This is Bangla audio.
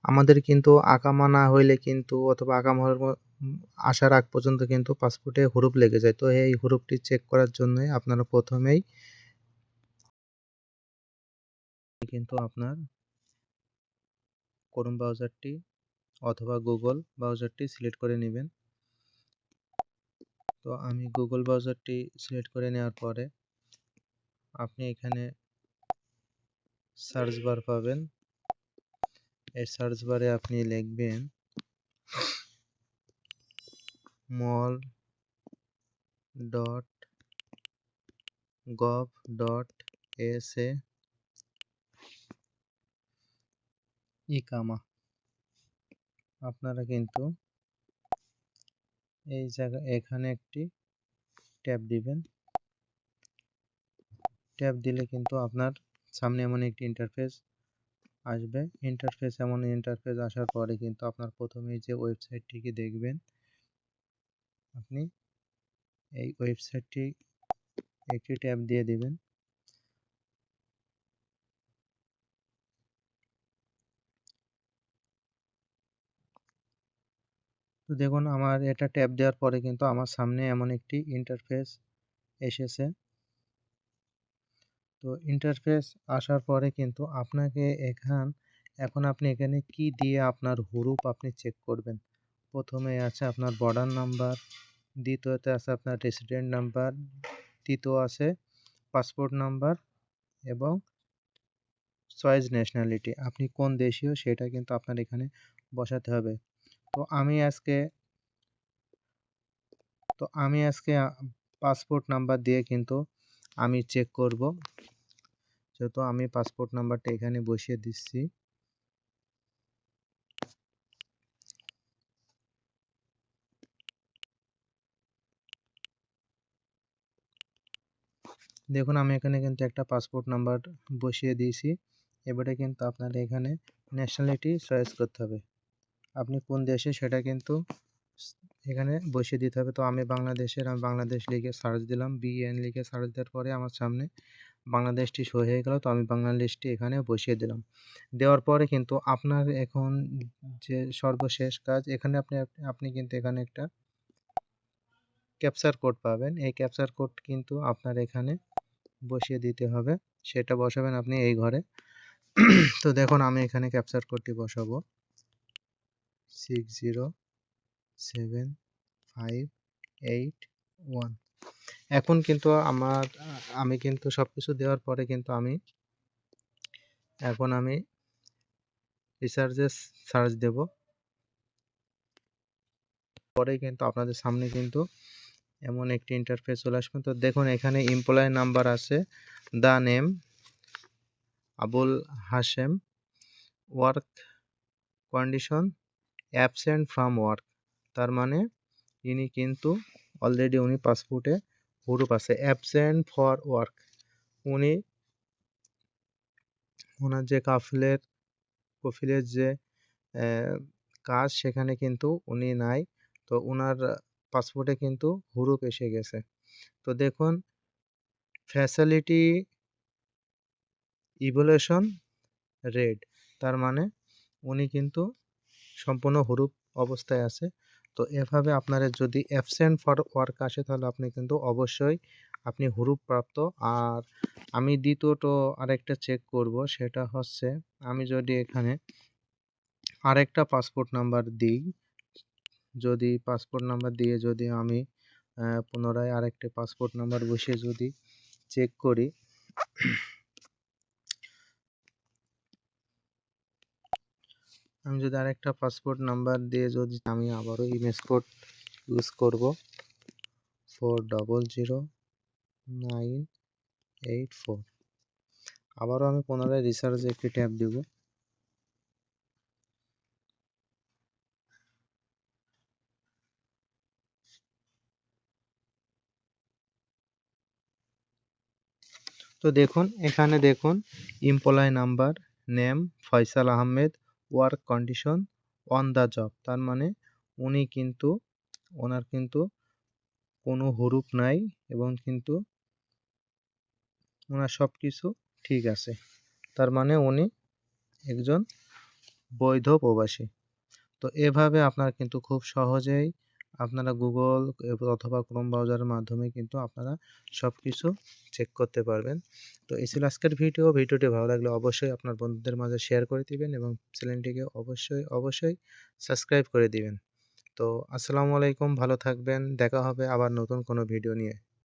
আমাদের কিন্তু আকামা না হইলে কিন্তু অথবা আকামা আসার আগ পর্যন্ত কিন্তু পাসপোর্টে হুরুপ লেগে যায়। তো এই হুরুপটি চেক করার জন্যই আপনারা প্রথমেই কিন্তু আপনার ক্রোম ব্রাউজারটি অথবা গুগল ব্রাউজারটি সিলেক্ট করে নেবেন। তো আমি গুগল ব্রাউজারটি সিলেক্ট করে নেওয়ার পরে আপনি এখানে সার্চ বার পাবেন। এই সার্চ বারে আপনি লিখবেন mol.gov.sa ইকামা। আপনারা কিন্তু এই এখানে একটি ট্যাব দিবেন। ট্যাব দিলে কিন্তু আপনার সামনে এমন একটি ইন্টারফেস আসবে। এমন ইন্টারফেস আসার পরে কিন্তু আপনার প্রথমেই যে ওয়েবসাইটটিকে দেখবেন, আপনি এই ওয়েবসাইটটি একটি ট্যাব দিয়ে দিবেন। তো দেখুন আমার এটা ট্যাব দেওয়ার পরে কিন্তু আমার সামনে এমন একটি ইন্টারফেস এসেছে। তো ইন্টারফেস আসার পরে কিন্তু আপনাকে এখন আপনি এখানে কি দিয়ে আপনার হুরুপ আপনি চেক করবেন। প্রথমে আছে আপনার বর্ডার নাম্বার, দ্বিতীয়তে আছে আপনার রেসিডেন্ট নাম্বার, তৃতীয় আছে পাসপোর্ট নাম্বার এবং চয়েস ন্যাশনালিটি। আপনি কোন দেশীয় সেটা কিন্তু আপনার এখানে বসাতে হবে। তো আমি আজকে পাসপোর্ট নাম্বার দিয়ে কিন্তু আমি চেক করব। যেহেতু আমি পাসপোর্ট নাম্বারটা এখানে বসিয়ে দিচ্ছি। দেখুন আমি এখানে কিন্তু একটা পাসপোর্ট নাম্বার বসিয়ে দিয়েছি। এবারে কিন্তু আপনার এখানে ন্যাশনালিটি চয়েস করতে হবে। আপনি কোন দেশে সেটা কিন্তু এখানে বসিয়ে দিতে হবে। তো আমি বাংলাদেশ লিখে সার্চ দিলাম, বিএন লিখে সার্চ দেওয়ার পরে আমার সামনে বাংলাদেশটি শো হয়ে গেল। তো আমি বাংলাদেশটি এখানে বসিয়ে দিলাম। দেওয়ার পরে কিন্তু আপনার এখন যে সর্বশেষ কাজ, এখানে আপনি কিন্তু এখানে একটা ক্যাপচার কোড পাবেন। এই ক্যাপচার কোড কিন্তু আপনার এখানে বসিয়ে দিতে হবে। সেটা বসাবেন আপনি এই ঘরে। তো দেখুন আমি এখানে ক্যাপচার কোডটি বসাবো 607581। এখন কিন্তু আমি কিন্তু সবকিছু দেওয়ার পরে কিন্তু এখন আমি রিসার্চে সার্চ দেব। পরে কিন্তু আপনাদের সামনে কিন্তু এমন একটি ইন্টারফেস চলে আসবে। তো দেখুন এখানে এমপ্লয়ি নাম্বার আছে, the name Abul Hashem, work condition absent from work. তার মানে ইনি কিন্তু অলরেডি উনি পাসপোর্টে হুরুপ আছে অ্যাবসেন্ট ফর ওয়ার্ক। ওনার যে কফিলের যে কাজ সেখানে কিন্তু উনি নাই। তো ওনার পাসপোর্টে কিন্তু হুরুপ এসে গেছে। তো দেখুন ফ্যাসিলিটি ইভ্যালুয়েশন রেড, তার মানে উনি কিন্তু সম্পূর্ণ হুরুপ অবস্থায় আছে। তো এভাবে আপনার যদি অ্যাবসেন্ট ফর ওয়ার্ক আসে তাহলে আপনি কিন্তু অবশ্যই আপনি হুরুপ প্রাপ্ত। আর আমি দ্বিতীয়ত আরেকটা চেক করব, সেটা হচ্ছে আমি যদি এখানে আরেকটা পাসপোর্ট নাম্বার দিই, যদি পাসপোর্ট নাম্বার দিয়ে যদি আমি পুনরায় আরেকটা পাসপোর্ট নাম্বার বসিয়ে যদি চেক করি, আমি যদি আরেকটা পাসপোর্ট নাম্বার দিয়ে যদি আমি আবারও ইমেজ কোড ইউজ করব 400984। আবারও আমি পুনরায় রিসার্চে একটি ট্যাব দেব। তো দেখুন এখানে দেখুন employee number, name Faisal Ahmed, work condition on the job. তার মানে ওনার কিন্তু কোনো হুরুপ নাই এবং কিন্তু ওনার সব কিছু ঠিক আছে। তার মানে উনি একজন বৈধ প্রবাসী। তো এভাবে আপনারা কিন্তু খুব সহজেই আপনারা Google অথবা Chrome ব্রাউজারের মাধ্যমে কিন্তু আপনারা সবকিছু চেক করতে পারবেন। তো এই ছিল আজকের ভিডিও। ভিডিওটি ভালো লাগলে অবশ্যই আপনার বন্ধুদের মাঝে শেয়ার করে দিবেন এবং চ্যানেলটিকে অবশ্যই সাবস্ক্রাইব করে দিবেন। তো আসসালামু আলাইকুম, ভালো থাকবেন। দেখা হবে আবার নতুন কোনো ভিডিও নিয়ে।